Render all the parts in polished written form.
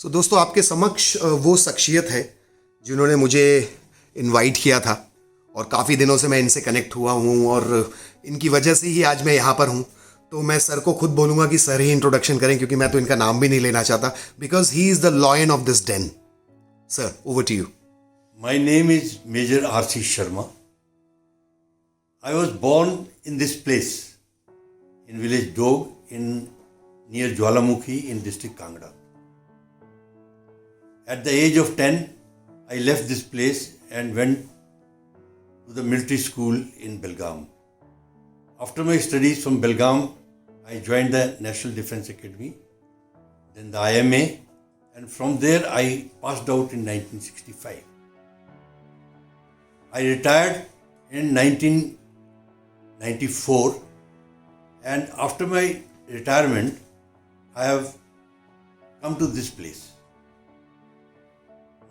दोस्तों आपके समक्ष वो शख्सियत है जिन्होंने मुझे इनवाइट किया था और काफ़ी दिनों से मैं इनसे कनेक्ट हुआ हूँ और इनकी वजह से ही आज मैं यहाँ पर हूँ। तो मैं सर को खुद बोलूँगा कि सर ही इंट्रोडक्शन करें, क्योंकि मैं तो इनका नाम भी नहीं लेना चाहता, because he is the lion of this den. Sir, over to you. My name is Major R.C. Sharma. I was born in this place, in village Dog, near Jwalamukhi in district Kangra. At the age of 10, I left this place and went to the military school in Belgaum. After my studies from Belgaum, I joined the National Defence Academy, then the IMA, and from there I passed out in 1965. I retired in 1994, and after my retirement, I have come to this place.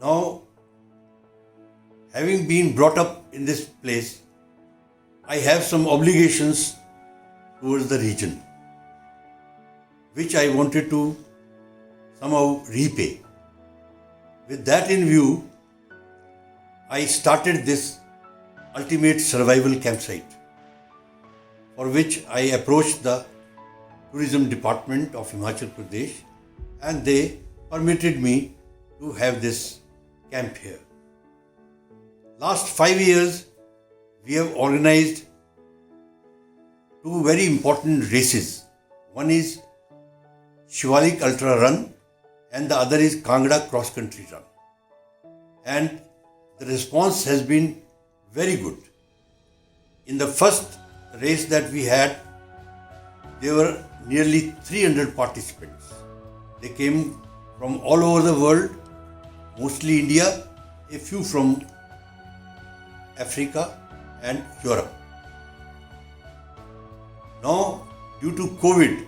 Now, having been brought up in this place, I have some obligations towards the region, which I wanted to somehow repay. With that in view, I started this ultimate survival campsite, for which I approached the tourism department of Himachal Pradesh, and they permitted me to have this camp here. Last 5 years, we have organized 2 very important races. One is Shivalik Ultra Run and the other is Kangra Cross Country Run. And the response has been very good. In the first race that we had, there were nearly 300 participants. They came from all over the world, mostly India, a few from Africa and Europe. Now, due to COVID,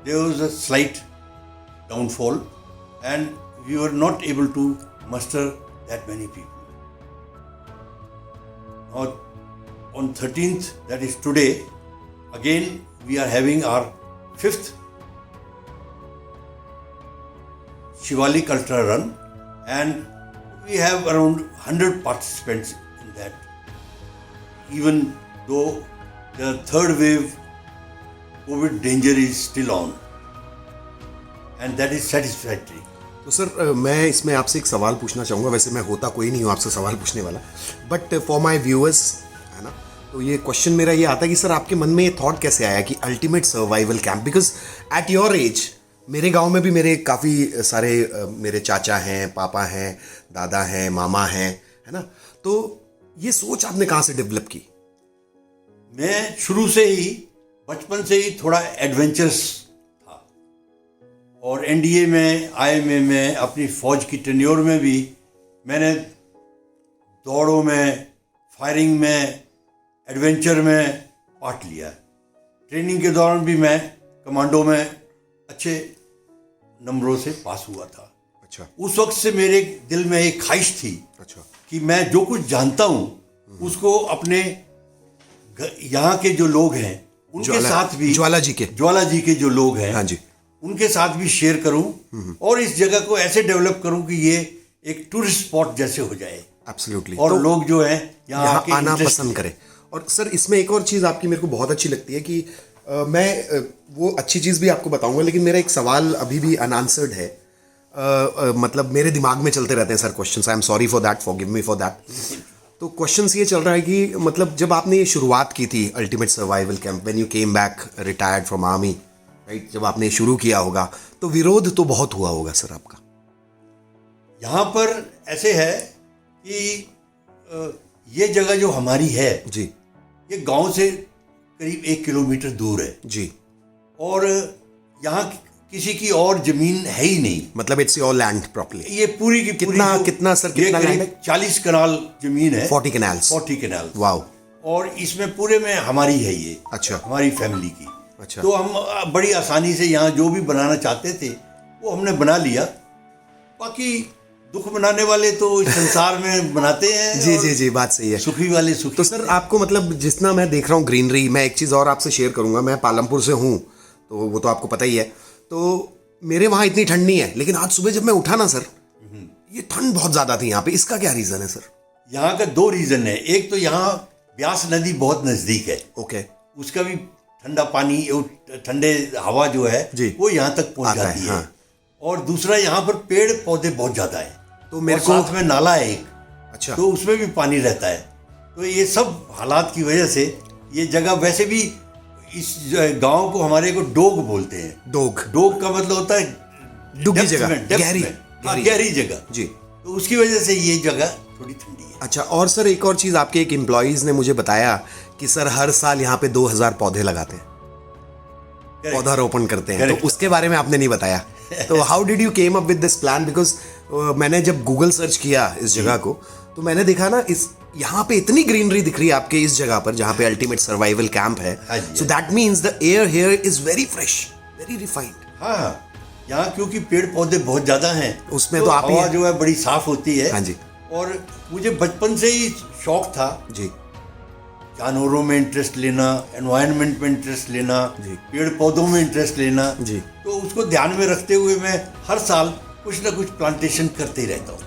there was a slight downfall and we were not able to muster that many people. Now, on 13th, that is today, again we are having our 5th Shivalik Ultra Run, and we have around 100 participants in that. Even though the third wave COVID danger is still on, and that is satisfactory. तो sir, मैं इसमें आपसे एक सवाल पूछना चाहूँगा। वैसे मैं होता कोई नहीं हूँ आपसे सवाल पूछने वाला, बट फॉर माय व्यूअर्स, है ना, तो ये क्वेश्चन मेरा ये आता है कि सर आपके मन में ये थॉट कैसे आया कि ultimate survival camp? Because at your age, मेरे गांव में भी मेरे काफ़ी सारे मेरे चाचा हैं, पापा हैं, दादा हैं, मामा हैं, है ना, तो ये सोच आपने कहाँ से डेवलप की? मैं शुरू से ही, बचपन से ही थोड़ा एडवेंचरस था, और एनडीए में, आईएमए में, अपनी फौज की टेन्योर में भी मैंने दौड़ों में, फायरिंग में, एडवेंचर में पार्ट लिया। ट्रेनिंग के दौरान भी मैं कमांडो में अच्छे नंबरों से पास हुआ था। अच्छा। उस वक्त से मेरे दिल में एक ख्वाहिश थी, अच्छा, कि मैं जो कुछ जानता हूँ उसको अपने यहाँ के जो लोग हैं उनके साथ भी, ज्वाला जी के जो लोग हैं, हाँ जी, उनके साथ भी शेयर करूं और इस जगह को ऐसे डेवलप करूं कि ये एक टूरिस्ट स्पॉट जैसे हो जाए। एब्सोल्युटली। और तो लोग जो हैं यहाँ आना पसंद करें। और सर, इसमें एक और चीज़ आपकी मेरे को बहुत अच्छी लगती है कि मैं वो अच्छी चीज़ भी आपको बताऊंगा, लेकिन मेरा एक सवाल अभी भी अनआंसर्ड है। मतलब मेरे दिमाग में चलते रहते हैं sir questions. I am sorry for that, forgive me for that. तो क्वेश्चंस ये चल रहा है कि मतलब जब आपने ये शुरुआत की थी ultimate survival camp, when you came back retired from army, right, जब आपने शुरू किया होगा तो विरोध तो बहुत हुआ होगा सर आपका। यहाँ पर ऐसे है कि ये जगह जो हमारी है जी, ये गांव से करीब 1 किलोमीटर दूर है जी, और यहाँ किसी की और जमीन है ही नहीं। मतलब इट्स योर लैंड प्रॉपर्ली। ये पूरी की पूरी कितना सर, कितना लैंड है? 40 कनाल जमीन है। 40 कैनाल्स। 40 कैनाल। वाओ। और इसमें पूरे में हमारी है ये। अच्छा। हमारी फैमिली की। अच्छा। तो हम बड़ी आसानी से यहाँ जो भी बनाना चाहते थे वो हमने बना लिया। बाकी दुख बनाने वाले तो इस संसार में बनाते हैं। जी जी जी, बात सही है। सुखी वाले सुखी। तो सर आपको मतलब जितना मैं देख रहा हूँ ग्रीनरी, मैं एक चीज़ और आपसे शेयर करूँगा। मैं पालमपुर से हूँ, तो वो तो आपको पता ही है। तो मेरे वहाँ इतनी ठंड नहीं है, लेकिन आज सुबह जब मैं उठा ना सर, ये ठंड बहुत ज्यादा थी यहाँ पे। इसका क्या रीजन है सर? यहाँ का दो रीजन है। एक तो यहाँ ब्यास नदी बहुत नजदीक है, ओके, उसका भी ठंडा पानी, ठंडे हवा जो है जी, वो यहाँ तक पहुँच आता जाती है, है। हाँ। और दूसरा यहाँ पर पेड़ पौधे बहुत ज्यादा है, तो मेरे और को साथ में नाला है एक, अच्छा, तो उसमें भी पानी रहता है। तो ये सब हालात की वजह से ये जगह, वैसे भी इस गांव को हमारे को डोग बोलते हैं। डोग का मतलब होता है डुगी जगह, गहरी गहरी जगह जी। तो उसकी वजह से ये जगह थोड़ी ठंडी है। अच्छा, और सर एक और चीज, आपके एक एम्प्लॉइज ने मुझे बताया कि सर हर साल यहाँ पे 2000 पौधे लगाते हैं, पौधारोपण करते हैं, तो उसके बारे में आपने नहीं बताया। तो how did you came up with this plan? Because मैंने जब गूगल सर्च किया इस जगह को, तो मैंने देखा ना, इस यहाँ पे इतनी ग्रीनरी दिख रही है आपके इस जगह पर जहाँ पे अल्टीमेट सर्वाइवल कैंप है। So that means the air here is very fresh, very refined. हाँ, यहाँ क्योंकि पेड़ पौधे बहुत ज्यादा हैं, उसमें तो आप हवा जो है बड़ी साफ होती है। हाँ जी। और मुझे बचपन से ही शौक था जी, जानवरों में इंटरेस्ट लेना, एनवायरनमेंट में इंटरेस्ट लेना, पेड़ पौधों में इंटरेस्ट लेना जी। तो उसको ध्यान में रखते हुए मैं हर साल कुछ ना कुछ प्लांटेशन करते ही रहता हूँ।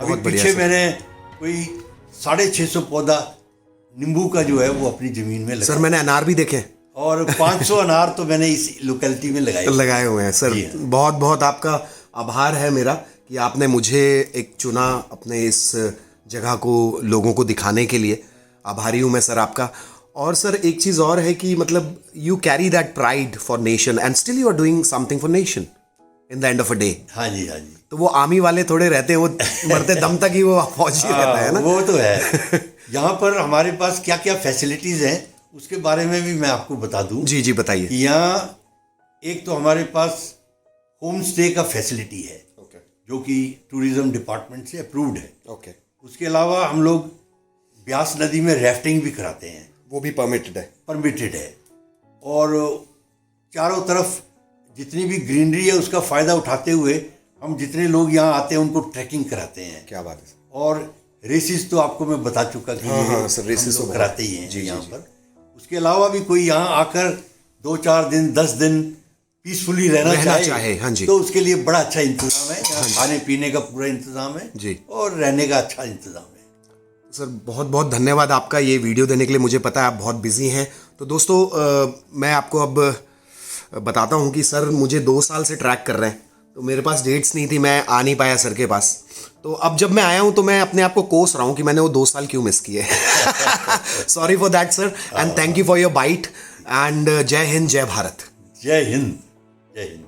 अभी पीछे मैंने कोई 650 पौधा नींबू का जो है वो अपनी जमीन में लगाया। सर मैंने अनार भी देखे, और 500 अनार तो मैंने इस लोकेलिटी में लगाए हुए हैं। सर बहुत बहुत आपका आभार है मेरा कि आपने मुझे एक चुना अपने इस जगह को लोगों को दिखाने के लिए। आभारी हूँ मैं सर आपका। और सर एक चीज़ और है कि मतलब you carry that pride for nation and still you are doing something for nation in the end of a day. हाँ जी, हाँ जी। तो वो आर्मी वाले थोड़े रहते हैं, वो मरते दम तक ही वो फौजी रहता है ना। वो तो है। यहाँ पर हमारे पास क्या क्या फैसिलिटीज हैं उसके बारे में भी मैं आपको बता दूं। जी जी बताइए। यहाँ एक तो हमारे पास होम स्टे का फैसिलिटी है, जो कि टूरिज्म डिपार्टमेंट से अप्रूव्ड है। उसके अलावा हम लोग ब्यास नदी में राफ्टिंग भी कराते हैं, वो भी परमिटेड है। और चारों तरफ जितनी भी ग्रीनरी है उसका फ़ायदा उठाते हुए हम जितने लोग यहाँ आते हैं उनको ट्रैकिंग कराते हैं। क्या बात है। और रेसिस तो आपको मैं बता चुका कि हाँ, सर रेसिस तो कराते ही हैं यहाँ पर। उसके अलावा भी कोई यहाँ आकर 2-4 दिन 10 दिन पीसफुली रहना चाहे हाँ जी, तो उसके लिए बड़ा अच्छा इंतजाम है। यहाँ खाने पीने का पूरा इंतजाम है जी, और रहने का अच्छा इंतजाम है। सर बहुत बहुत धन्यवाद आपका ये वीडियो देने के लिए। मुझे पता है आप बहुत बिजी हैं। तो दोस्तों मैं आपको अब बताता हूँ कि सर मुझे 2 साल से ट्रैक कर रहे हैं, तो मेरे पास डेट्स नहीं थी, मैं आ नहीं पाया सर के पास। तो अब जब मैं आया हूँ तो मैं अपने आप को कोस रहा हूँ कि मैंने वो 2 साल क्यों मिस किए। Sorry for that sir, and thank you for your bite, and जय हिंद, जय भारत। जय हिंद, जय हिंद।